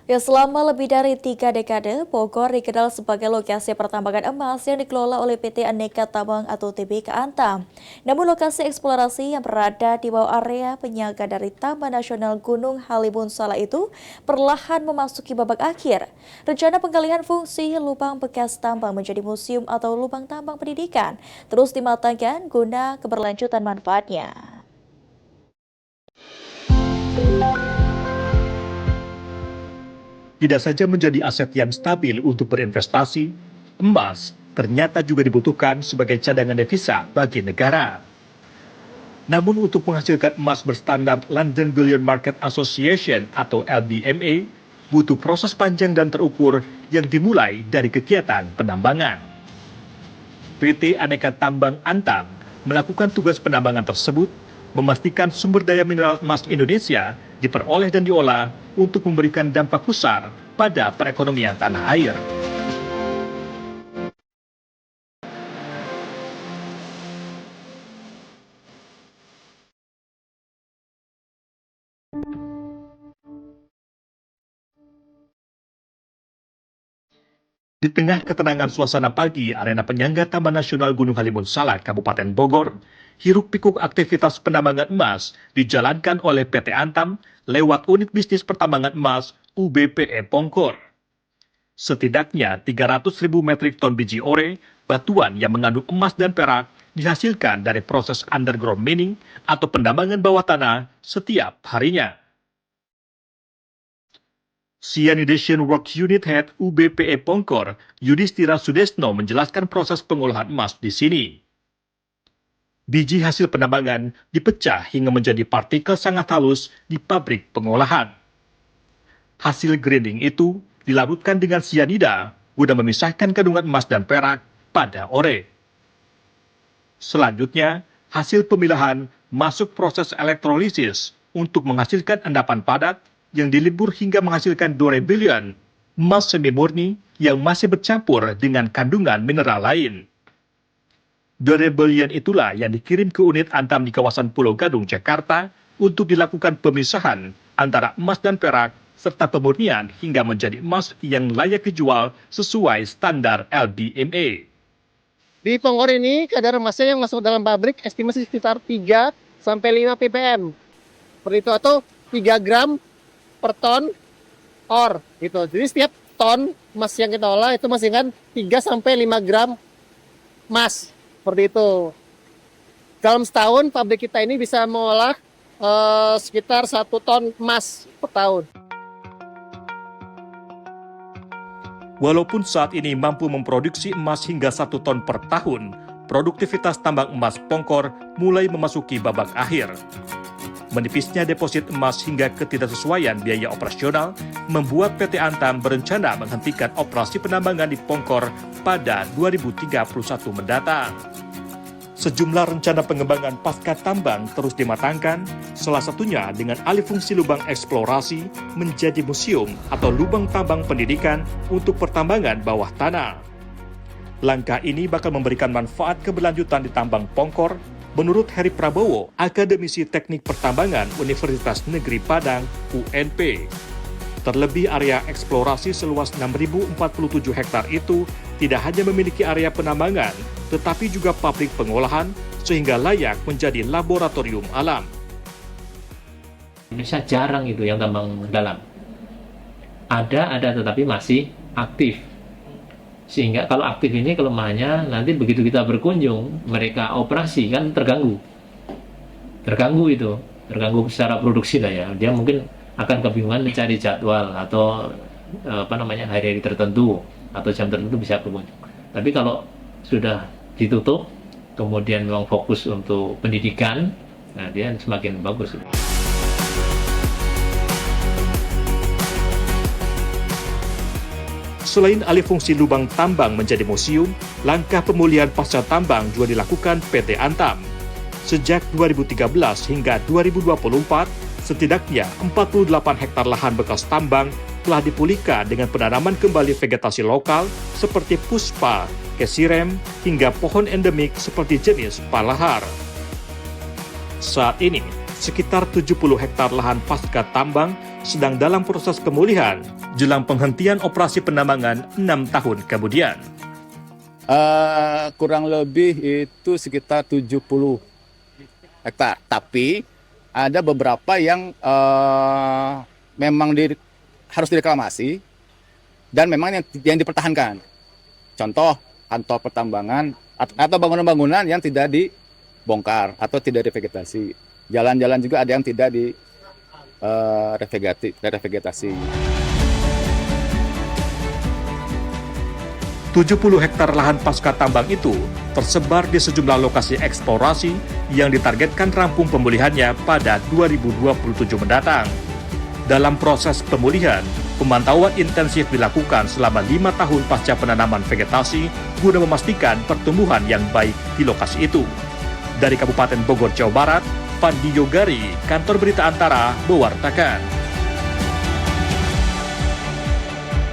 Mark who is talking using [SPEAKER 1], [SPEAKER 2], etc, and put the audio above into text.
[SPEAKER 1] Ya, selama lebih dari 3 dekade, Bogor dikenal sebagai lokasi pertambangan emas yang dikelola oleh PT Aneka Tambang atau TBK Antam. Namun lokasi eksplorasi yang berada di bawah area penyangga dari Taman Nasional Gunung Halimun Salak itu perlahan memasuki babak akhir. Rencana penggalian fungsi lubang bekas tambang menjadi museum atau lubang tambang pendidikan terus dimatangkan guna keberlanjutan manfaatnya.
[SPEAKER 2] Tidak saja menjadi aset yang stabil untuk berinvestasi, emas ternyata juga dibutuhkan sebagai cadangan devisa bagi negara. Namun untuk menghasilkan emas berstandar London Bullion Market Association atau LBMA, butuh proses panjang dan terukur yang dimulai dari kegiatan penambangan. PT Aneka Tambang Antam melakukan tugas penambangan tersebut, memastikan sumber daya mineral emas Indonesia diperoleh dan diolah untuk memberikan dampak besar pada perekonomian tanah air. Di tengah ketenangan suasana pagi arena penyangga Taman Nasional Gunung Halimun Salak, Kabupaten Bogor, hiruk-pikuk aktivitas penambangan emas dijalankan oleh PT Antam lewat unit bisnis pertambangan emas UBPE Pongkor. Setidaknya 300.000 metrik ton biji ore, batuan yang mengandung emas dan perak, dihasilkan dari proses underground mining atau penambangan bawah tanah setiap harinya. Cyanidation Works Unit Head UBPE Pongkor, Yudhistira Sudesno menjelaskan proses pengolahan emas di sini. Biji hasil penambangan dipecah hingga menjadi partikel sangat halus di pabrik pengolahan. Hasil grinding itu dilarutkan dengan cyanida guna memisahkan kandungan emas dan perak pada ore. Selanjutnya, hasil pemilahan masuk proses elektrolisis untuk menghasilkan endapan padat yang dilebur hingga menghasilkan durabilion, emas semi murni yang masih bercampur dengan kandungan mineral lain. Durabilion itulah yang dikirim ke unit Antam di kawasan Pulau Gadung, Jakarta untuk dilakukan pemisahan antara emas dan perak serta pemurnian hingga menjadi emas yang layak dijual sesuai standar LBMA.
[SPEAKER 3] Di Pongkor ini kadar emasnya yang masuk dalam pabrik estimasi sekitar 3 sampai 5 ppm. Seperti itu, atau 3 gram per ton or gitu. Jadi setiap ton emas yang kita olah itu menghasilkan 3 sampai 5 gram emas. Seperti itu. Dalam setahun pabrik kita ini bisa mengolah sekitar 1 ton emas per tahun.
[SPEAKER 2] Walaupun saat ini mampu memproduksi emas hingga 1 ton per tahun, produktivitas tambang emas Pongkor mulai memasuki babak akhir. Menipisnya deposit emas hingga ketidaksesuaian biaya operasional membuat PT Antam berencana menghentikan operasi penambangan di Pongkor pada 2031 mendatang. Sejumlah rencana pengembangan pasca tambang terus dimatangkan, salah satunya dengan alih fungsi lubang eksplorasi menjadi museum atau lubang tambang pendidikan untuk pertambangan bawah tanah. Langkah ini bakal memberikan manfaat keberlanjutan di tambang Pongkor, menurut Heri Prabowo, akademisi teknik pertambangan Universitas Negeri Padang, UNP. Terlebih area eksplorasi seluas 6.047 hektar itu tidak hanya memiliki area penambangan, tetapi juga pabrik pengolahan, sehingga layak menjadi laboratorium alam.
[SPEAKER 4] Indonesia jarang itu yang tambang dalam. Ada tetapi masih aktif. Sehingga kalau aktif ini kelemahannya nanti begitu kita berkunjung, mereka operasi kan terganggu. Terganggu secara produksi lah ya. Dia mungkin akan kebingungan mencari jadwal atau hari-hari tertentu atau jam tertentu bisa berkunjung. Tapi kalau sudah ditutup, kemudian memang fokus untuk pendidikan, nah dia semakin bagus.
[SPEAKER 2] Selain alih fungsi lubang tambang menjadi museum, langkah pemulihan pasca tambang juga dilakukan PT Antam. Sejak 2013 hingga 2024, setidaknya 48 hektar lahan bekas tambang telah dipulihkan dengan penanaman kembali vegetasi lokal seperti puspa, kesirem, hingga pohon endemik seperti jenis palahar. Saat ini, sekitar 70 hektar lahan pasca tambang sedang dalam proses pemulihan jelang penghentian operasi penambangan 6 tahun kemudian.
[SPEAKER 5] Kurang lebih itu sekitar 70 hektar. Tapi ada beberapa yang memang harus direklamasi dan memang yang dipertahankan. Contoh kantor pertambangan atau bangunan-bangunan yang tidak dibongkar atau tidak revegetasi. Jalan-jalan juga ada yang tidak revegetasi.
[SPEAKER 2] 70 hektar lahan pasca tambang itu tersebar di sejumlah lokasi eksplorasi yang ditargetkan rampung pemulihannya pada 2027 mendatang. Dalam proses pemulihan, pemantauan intensif dilakukan selama 5 tahun pasca penanaman vegetasi guna memastikan pertumbuhan yang baik di lokasi itu. Dari Kabupaten Bogor, Jawa Barat, Pandi Yogari, Kantor Berita Antara, mewartakan.